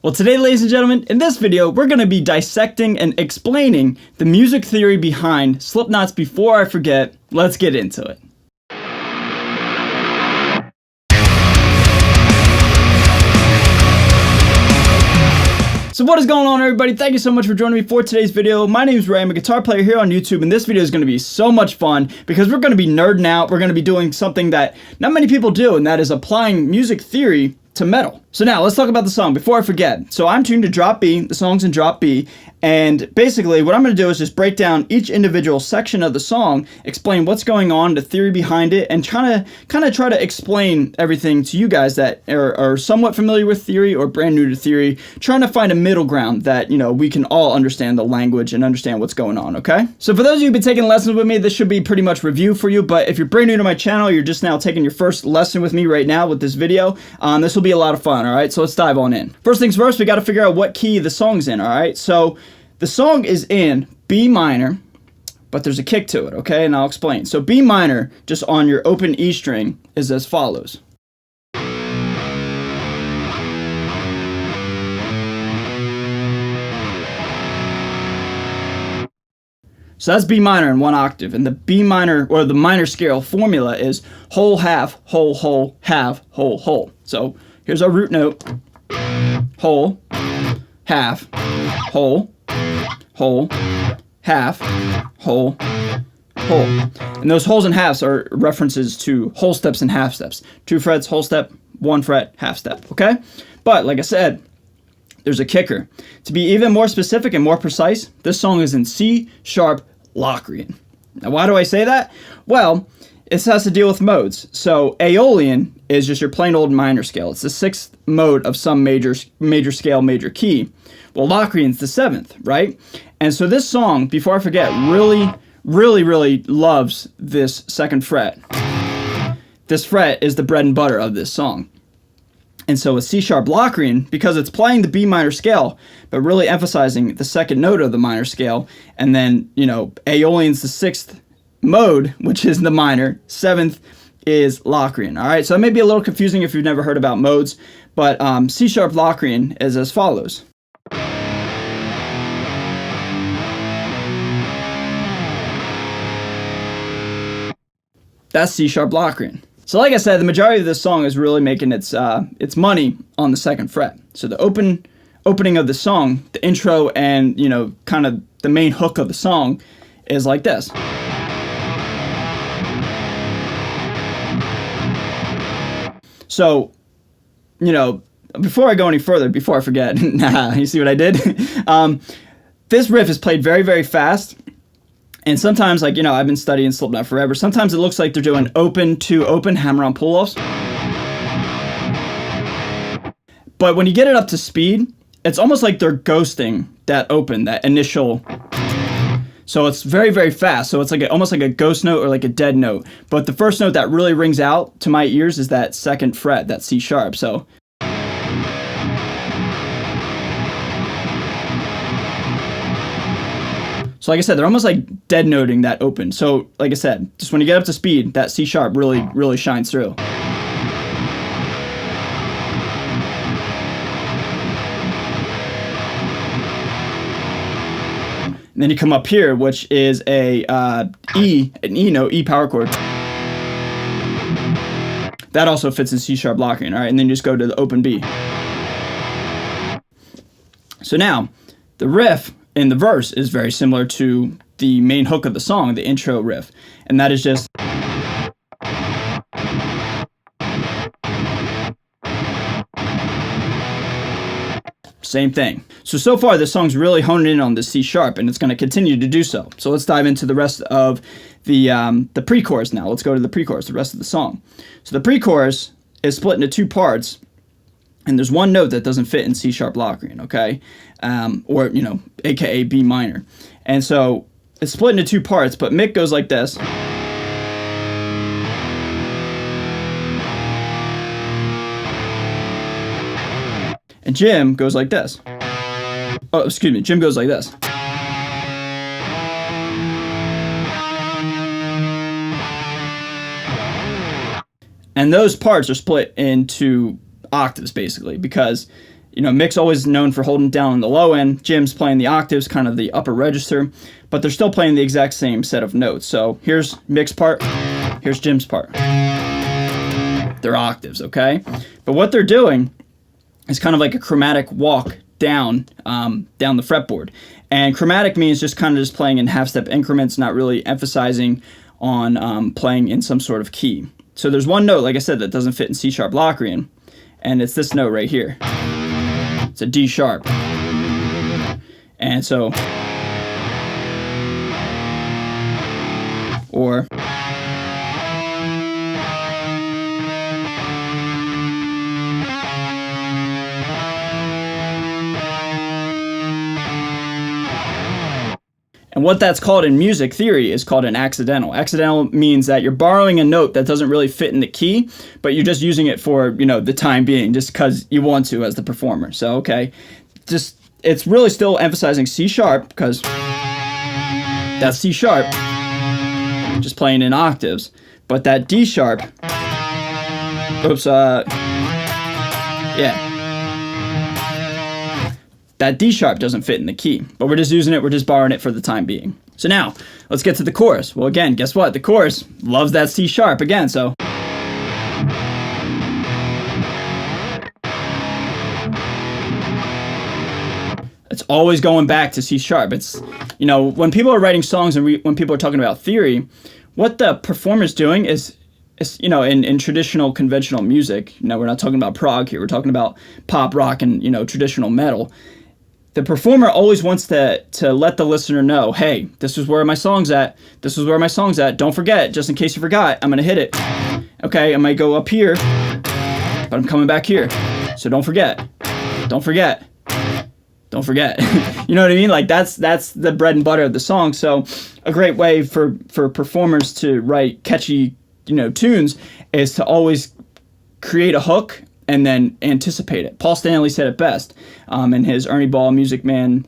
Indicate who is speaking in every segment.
Speaker 1: Well, today, ladies and gentlemen, in this video, we're going to be dissecting and explaining the music theory behind Slipknot's Before I Forget. Let's get into it. So what is going on, everybody? Thank you so much for joining me for today's video. My name is Ray. I'm a guitar player here on YouTube, and this video is going to be so much fun because we're going to be nerding out. We're going to be doing something that not many people do, and that is applying music theory to metal. So now let's talk about the song Before I Forget. So I'm tuned to drop B, the song's in drop B, and basically what I'm going to do is just break down each individual section of the song, explain what's going on, the theory behind it, and kind of try to explain everything to you guys that are somewhat familiar with theory or brand new to theory, trying to find a middle ground that, you know, we can all understand the language and understand what's going on, okay? So for those of you who've been taking lessons with me, this should be pretty much review for you, but if you're brand new to my channel, you're just now taking your first lesson with me right now with this video, this will be a lot of fun, alright? So let's dive on in. First things first, we got to figure out what key the song's in, alright? So the song is in B minor, but there's a kick to it, okay? And I'll explain. So B minor, just on your open E string, is as follows. So that's B minor in one octave, and the B minor, or the minor scale formula is whole, half, whole, half, whole. So here's our root note, whole, half, whole, half, whole. And those wholes and halves are references to whole steps and half steps. 2 frets, whole step, 1 fret, half step, okay? But like I said, there's a kicker. To be even more specific and more precise, this song is in C sharp Locrian. Now, why do I say that? Well, it has to deal with modes. So Aeolian is just your plain old minor scale. It's the 6th mode of some major scale, major key. Well, Locrian's the 7th, right? And so this song, Before I Forget, really loves this 2nd fret. This fret is the bread and butter of this song. And so with C sharp Locrian, because it's playing the B minor scale, but really emphasizing the 2nd note of the minor scale, and then, you know, Aeolian's the 6th mode, which is the minor, 7th is Locrian. All right, so it may be a little confusing if you've never heard about modes, but C sharp Locrian is as follows. That's C sharp Locrian. So like I said, the majority of this song is really making its money on the 2nd fret. So the opening of the song, the intro, and, you know, kind of the main hook of the song is like this. So, you know, before I go any further, before I forget, you see what I did? This riff is played very fast. And sometimes, like, you know, I've been studying Slipknot forever. Sometimes it looks like they're doing open to open hammer-on pull-offs. But when you get it up to speed, it's almost like they're ghosting that open, that initial. So it's very fast. So it's like almost like a ghost note or like a dead note. But the first note that really rings out to my ears is that 2nd fret, that C sharp. So. So like I said, they're almost like dead noting that open. So like I said, just when you get up to speed, that C sharp really shines through. And then you come up here, which is an E note, E power chord. That also fits in C sharp Locrian, all right? And then you just go to the open B. So now, the riff in the verse is very similar to the main hook of the song, the intro riff. And that is just. Same thing. So far this song's really honed in on the C sharp, and it's going to continue to do so. So let's dive into the rest of the pre-chorus now. Let's go to the pre-chorus, the rest of the song. So the pre-chorus is split into 2 parts. And there's one note that doesn't fit in C sharp Locrian, okay? Or, you know, aka B minor. And so it's split into 2 parts, but Mick goes like this. And Jim goes like this. Oh, excuse me, Jim goes like this. And those parts are split into octaves, basically, because You know, Mick's always known for holding down on the low end. Jim's playing the octaves, kind of the upper register, but they're still playing the exact same set of notes. So here's Mick's part, here's Jim's part. They're octaves, okay? But what they're doing is kind of like a chromatic walk down the fretboard. And chromatic means just kind of just playing in half-step increments, not really emphasizing on playing in some sort of key. So there's one note, like I said, that doesn't fit in C-sharp Locrian, and it's this note right here. It's a D sharp. And so, or, and what that's called in music theory is called an accidental. Accidental means that you're borrowing a note that doesn't really fit in the key, but you're just using it for, you know, the time being, just because you want to as the performer. So, okay, just, it's really still emphasizing C sharp, because that's C sharp, just playing in octaves. But that D sharp, that D sharp doesn't fit in the key, but we're just using it, we're just borrowing it for the time being. So now, let's get to the chorus. Well, again, guess what? The chorus loves that C sharp again, so. It's always going back to C sharp. It's, you know, when people are writing songs and when people are talking about theory, what the performer's doing is, you know, in traditional conventional music, you know, we're not talking about prog here, we're talking about pop, rock, and, you know, traditional metal. The performer always wants to let the listener know, hey, this is where my song's at. This is where my song's at. Don't forget, just in case you forgot, I'm going to hit it. Okay, I might go up here, but I'm coming back here. So don't forget. Don't forget. Don't forget. You know what I mean? Like, that's the bread and butter of the song. So a great way for performers to write catchy, you know, tunes is to always create a hook and then anticipate it. Paul Stanley said it best in his Ernie Ball Music Man,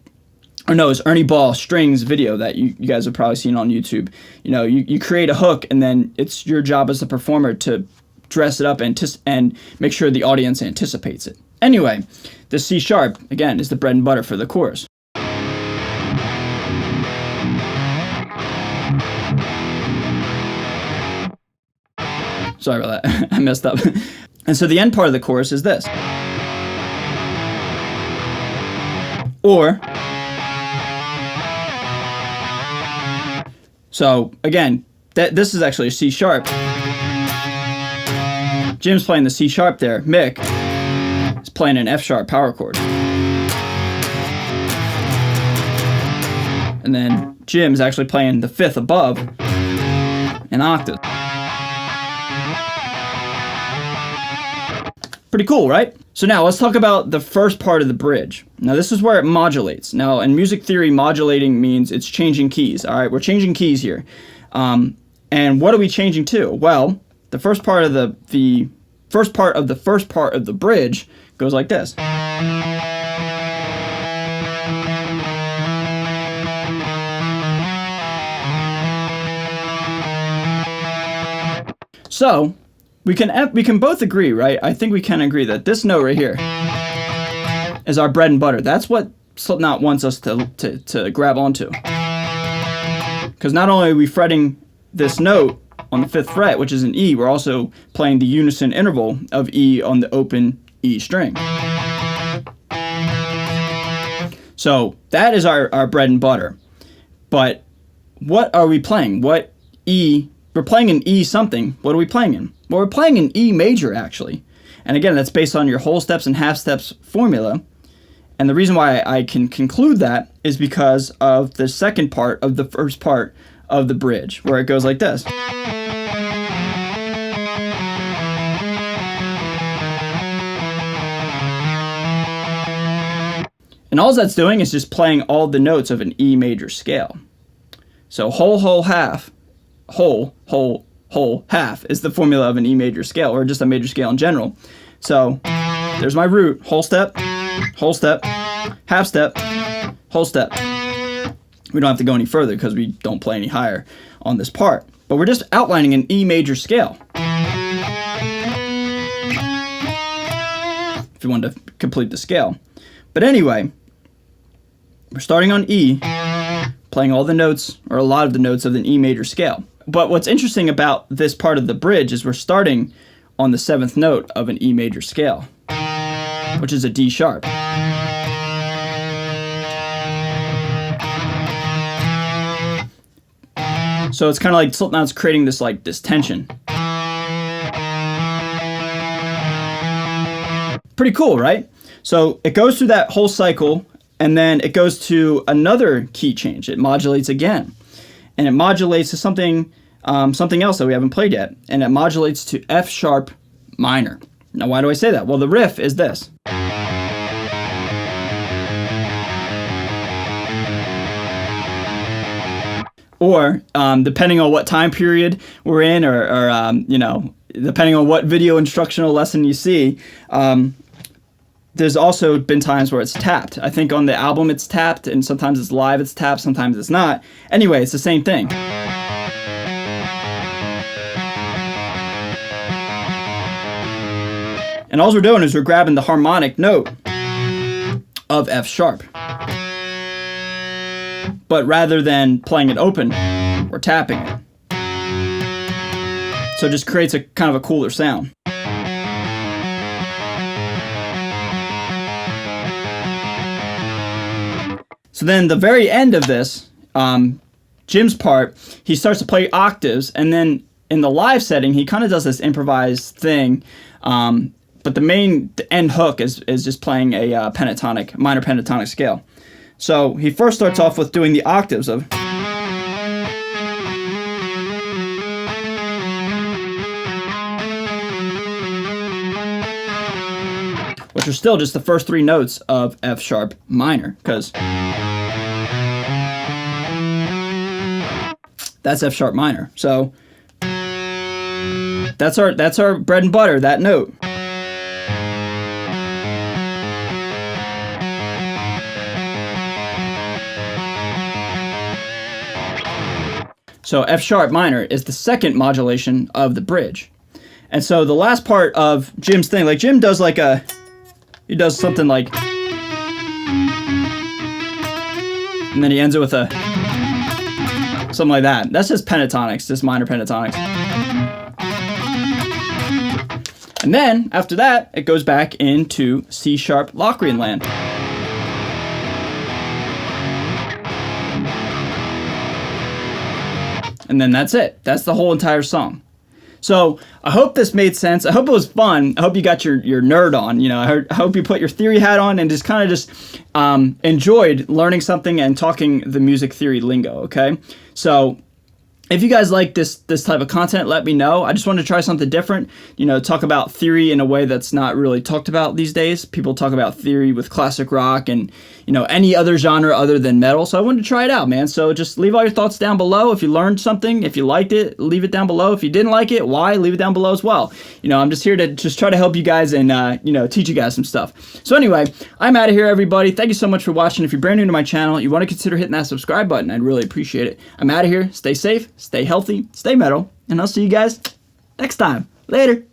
Speaker 1: or no, his Ernie Ball Strings video that you guys have probably seen on YouTube. You know, you create a hook, and then it's your job as a performer to dress it up and make sure the audience anticipates it. Anyway, the C sharp, again, is the bread and butter for the chorus. Sorry about that, I messed up. And so the end part of the chorus is this. Or, so again, this is actually a C sharp. Jim's playing the C sharp there. Mick is playing an F sharp power chord. And then Jim's actually playing the fifth above an octave. Pretty cool, right? So now let's talk about the first part of the bridge. Now this is where it modulates. Now in music theory, modulating means it's changing keys. All right, we're changing keys here. And what are we changing to? Well, the first part of the first part of the bridge goes like this. So we can both agree, right? I think we can agree that this note right here is our bread and butter. That's what Slipknot wants us to grab onto. Because not only are we fretting this note on the 5th fret, which is an E, we're also playing the unison interval of E on the open E string. So that is our bread and butter. But what are we playing? What E? We're playing in E something. What are we playing in? Well, we're playing in E major, actually. And again, that's based on your whole steps and half steps formula. And the reason why I can conclude that is because of the second part of the first part of the bridge, where it goes like this. And all that's doing is just playing all the notes of an E major scale. So whole, half, whole, half is the formula of an E major scale, or just a major scale in general. So there's my root, whole step, half step, whole step. We don't have to go any further because we don't play any higher on this part. But we're just outlining an E major scale. If you wanted to complete the scale. But anyway, we're starting on E, playing all the notes, or a lot of the notes of an E major scale. But what's interesting about this part of the bridge is we're starting on the 7th note of an E major scale, which is a D sharp. So it's kind of like Slipknot's creating this this tension. Pretty cool, right? So it goes through that whole cycle, and then it goes to another key change. It modulates again, and it modulates to something else that we haven't played yet, and it modulates to F sharp minor. Now, why do I say that? Well, the riff is this. Or depending on what time period we're in, or you know, depending on what video instructional lesson you see, there's also been times where it's tapped. I think on the album it's tapped, and sometimes it's live it's tapped, sometimes it's not. Anyway, it's the same thing. And all we're doing is we're grabbing the harmonic note of F sharp. But rather than playing it open, we're tapping it. So it just creates a kind of a cooler sound. So then the very end of this, Jim's part, he starts to play octaves, and then in the live setting, he kind of does this improvised thing, but the end hook is just playing a minor pentatonic scale. So he first starts off with doing the octaves of, which are still just the first 3 notes of F sharp minor, because that's F sharp minor. So that's our bread and butter, that note. So F sharp minor is the second modulation of the bridge. And so the last part of Jim's thing, like Jim does he does something like, and then he ends it with something like that. That's just pentatonics, just minor pentatonics. And then after that, it goes back into C sharp Locrian land. And then that's it. That's the whole entire song. So I hope this made sense. I hope it was fun. I hope you got your nerd on. You know, I hope you put your theory hat on and just kind of enjoyed learning something and talking the music theory lingo. Okay, so if you guys like this type of content, let me know. I just wanted to try something different. You know, talk about theory in a way that's not really talked about these days. People talk about theory with classic rock and, you know, any other genre other than metal. So I wanted to try it out, man. So just leave all your thoughts down below. If you learned something, if you liked it, leave it down below. If you didn't like it, why? Leave it down below as well. You know, I'm just here to just try to help you guys and, you know, teach you guys some stuff. So anyway, I'm out of here, everybody. Thank you so much for watching. If you're brand new to my channel, you want to consider hitting that subscribe button. I'd really appreciate it. I'm out of here. Stay safe, stay healthy, stay metal, and I'll see you guys next time. Later.